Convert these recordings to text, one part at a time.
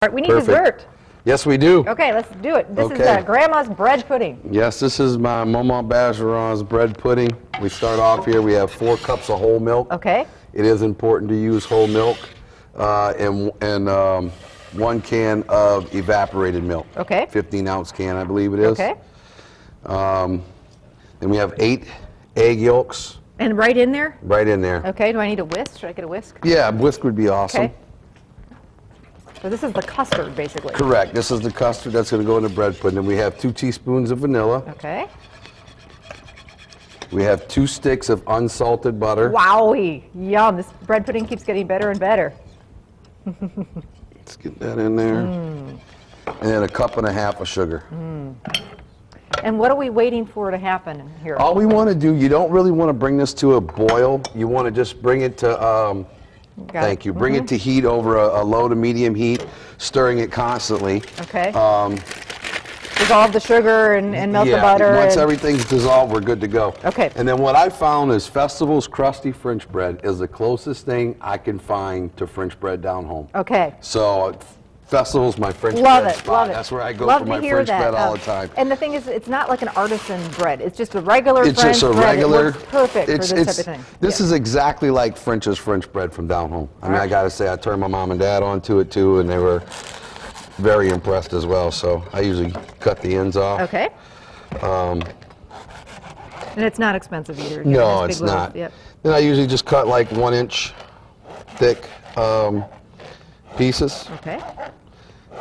All right, we need Perfect. dessert. Yes, we do. Okay, let's do it. This Okay. is Grandma's bread pudding. Yes, this is my Maman Bergeron's bread pudding. We start off here. We have 4 cups of whole milk. Okay. It is important to use whole milk and 1 can of evaporated milk. Okay. 15-ounce can, I believe it is. Okay. Then we have 8 egg yolks. And right in there? Right in there. Okay, do I need a whisk? Should I get a whisk? Yeah, whisk would be awesome. Okay. So this is the custard, basically. Correct. This is the custard that's going to go in the bread pudding. And we have 2 teaspoons of vanilla. Okay. We have 2 sticks of unsalted butter. Wowie! Yum! This bread pudding keeps getting better and better. Let's get that in there. And then 1.5 cups of sugar. And what are we waiting for to happen here? All we want to do, you don't really want to bring this to a boil. You want to just bring it to, thank you, bring it to heat over a low to medium heat, stirring it constantly. Okay. Dissolve the sugar and melt the butter. Once everything's dissolved, we're good to go. Okay. And then what I found is Festival's crusty French bread is the closest thing I can find to French bread down home. Okay. So Festival's my French Love bread it, spot. love it. That's where I go Love for to my hear French that. bread all the time. And the thing is, it's not like an artisan bread. It's just a regular It's French just a bread. regular. It works perfect for this type of thing. This is exactly like French's French bread from down home. I mean, I got to say, I turned my mom and dad onto it too, and they were very impressed as well. So I usually cut the ends off. Okay. And it's not expensive either. No, it's not. Yep. Then I usually just cut like 1-inch thick pieces. Okay.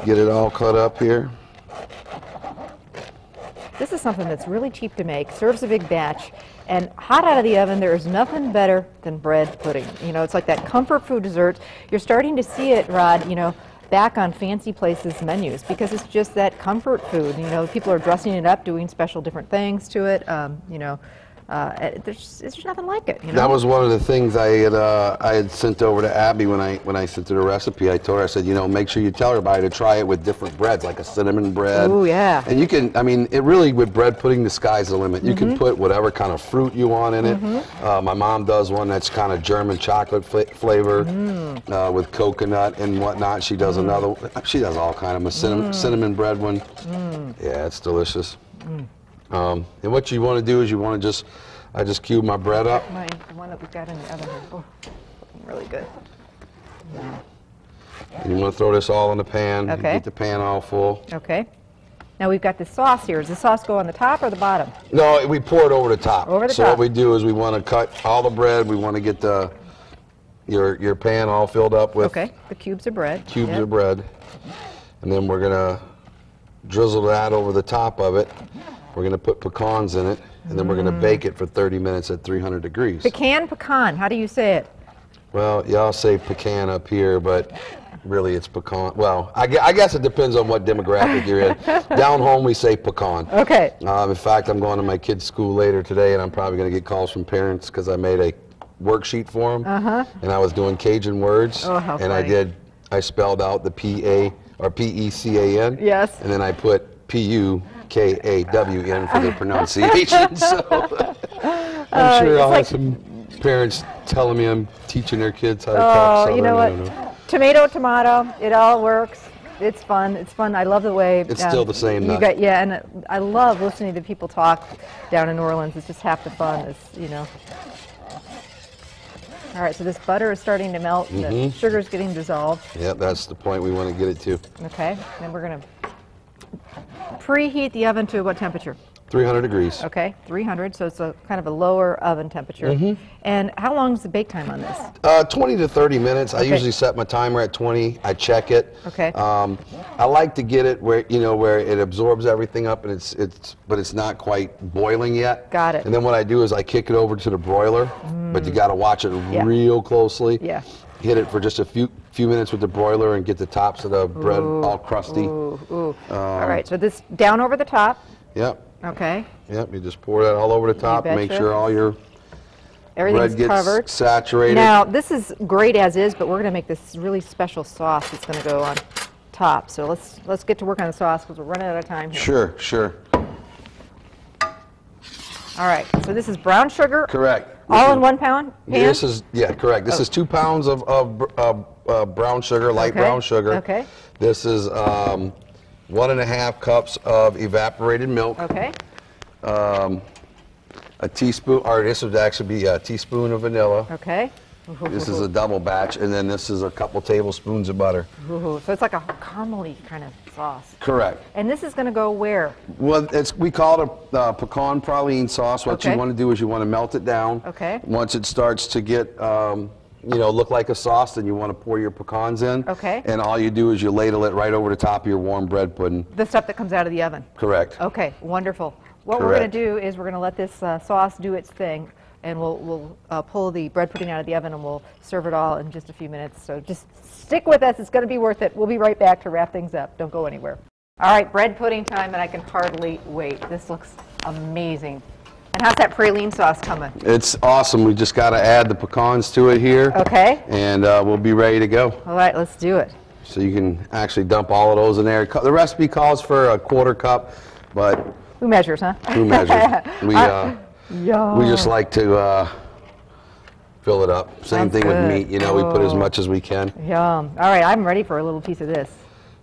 Get it all cut up here. This is something that's really cheap to make, serves a big batch, and hot out of the oven, there is nothing better than bread pudding. You know, it's like that comfort food dessert. You're starting to see it, Rod, you know, back on fancy places' menus because it's just that comfort food. You know, people are dressing it up, doing special different things to it. You know, there's just nothing like it. You know? That was one of the things I had sent over to Abby when I sent her the recipe. I told her, I said, you know, make sure you tell everybody to try it with different breads, like a cinnamon bread. Oh yeah. And you can, I mean, it really with bread pudding, the sky's the limit. You can put whatever kind of fruit you want in it. My mom does one that's kind of German chocolate flavor with coconut and whatnot. She does another. She does all kind of cinnamon bread one. Yeah, it's delicious. And what you want to do is you want to just, I just cube my bread up. The one that we've got in the oven here. Oh, looking really good. And you want to throw this all in the pan. Okay. Get the pan all full. Okay. Now we've got the sauce here. Does the sauce go on the top or the bottom? No, we pour it over the top. Over the so top. what we do is we want to cut all the bread. We want to get your pan all filled up with the cubes of bread. cubes of bread. And then we're going to drizzle that over the top of it. We're going to put pecans in it, and then we're going to bake it for 30 minutes at 300 degrees. Pecan. How do you say it? Well, y'all say pecan up here, but really it's pecan. Well, I guess it depends on what demographic you're in. Down home, we say pecan. Okay. In fact, I'm going to my kids' school later today, and I'm probably going to get calls from parents because I made a worksheet for them, and I was doing Cajun words, Oh, how and funny. I spelled out the P-A or P-E-C-A-N. Yes. And then I put P-U-K-A-W-N for the pronunciation. So I'm sure I'll have some parents telling me I'm teaching their kids how to talk Southern. You know I what? don't know. Tomato, it all works. It's fun. It's fun. I love the way It's still the same you nut. got, yeah, and I love listening to people talk down in New Orleans. It's just half the fun. It's, you know. All right, so this butter is starting to melt, and the sugar's getting dissolved. Yeah, that's the point we want to get it to. Okay, then we're going to preheat the oven to what temperature? 300 degrees. Okay, 300, so it's a kind of a lower oven temperature. And how long is the bake time on this? 20 to 30 minutes. I usually set my timer at 20. I check it. Okay. I like to get it where where it absorbs everything up, and but it's not quite boiling yet. Got it. And then what I do is I kick it over to the broiler, but you got to watch it real closely. Yeah. Hit it for just a few minutes with the broiler and get the tops of the bread all crusty. All right, so this down over the top. Yep. Okay. Yep. You just pour that all over the top. Make betcha. sure all your Everything's bread gets covered. saturated. Now, this is great as is, but we're going to make this really special sauce that's going to go on top. So let's get to work on the sauce because we're running out of time here. Sure. All right, so this is brown sugar. Correct. All in 1 pound pan? This is correct. This is 2 pounds of brown sugar, light brown sugar. Okay. This is 1.5 cups of evaporated milk. Okay. A teaspoon, or this would actually be a teaspoon of vanilla. Okay. This is a double batch, and then this is a couple tablespoons of butter. Ooh, so it's like a caramely kind of sauce. Correct. And this is going to go where? Well, we call it a pecan praline sauce. What Okay. you want to do is you want to melt it down. Okay. Once it starts to get, you know, look like a sauce, then you want to pour your pecans in. Okay. And all you do is you ladle it right over the top of your warm bread pudding. The stuff that comes out of the oven. Correct. Okay, wonderful. What we're going to do is we're going to let this sauce do its thing, and we'll pull the bread pudding out of the oven, and we'll serve it all in just a few minutes. So just stick with us. It's going to be worth it. We'll be right back to wrap things up. Don't go anywhere. All right, bread pudding time, and I can hardly wait. This looks amazing. And how's that praline sauce coming? It's awesome. We just got to add the pecans to it here. Okay. And we'll be ready to go. All right, let's do it. So you can actually dump all of those in there. The recipe calls for a 1/4 cup, but Who measures, huh? who measures? We just like to fill it up. Same That's thing with good. meat. You know, we put as much as we can. Yum. All right, I'm ready for a little piece of this.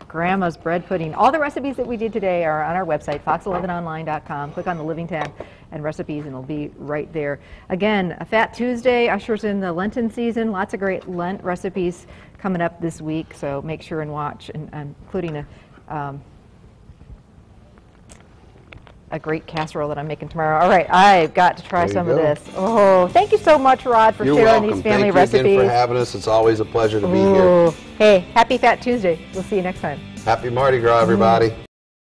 Grandma's bread pudding. All the recipes that we did today are on our website, fox11online.com. Click on the Living tab and recipes, and it'll be right there. Again, a Fat Tuesday ushers in the Lenten season. Lots of great Lent recipes coming up this week, so make sure and watch, including a great casserole that I'm making tomorrow. All right, I've got to try There you some of go. this. Oh, thank you so much, Rod, for You're sharing welcome. these family Thank recipes. you again for having us. It's always a pleasure to be here. Ooh. Hey, happy Fat Tuesday. We'll see you next time. Happy Mardi Gras, everybody.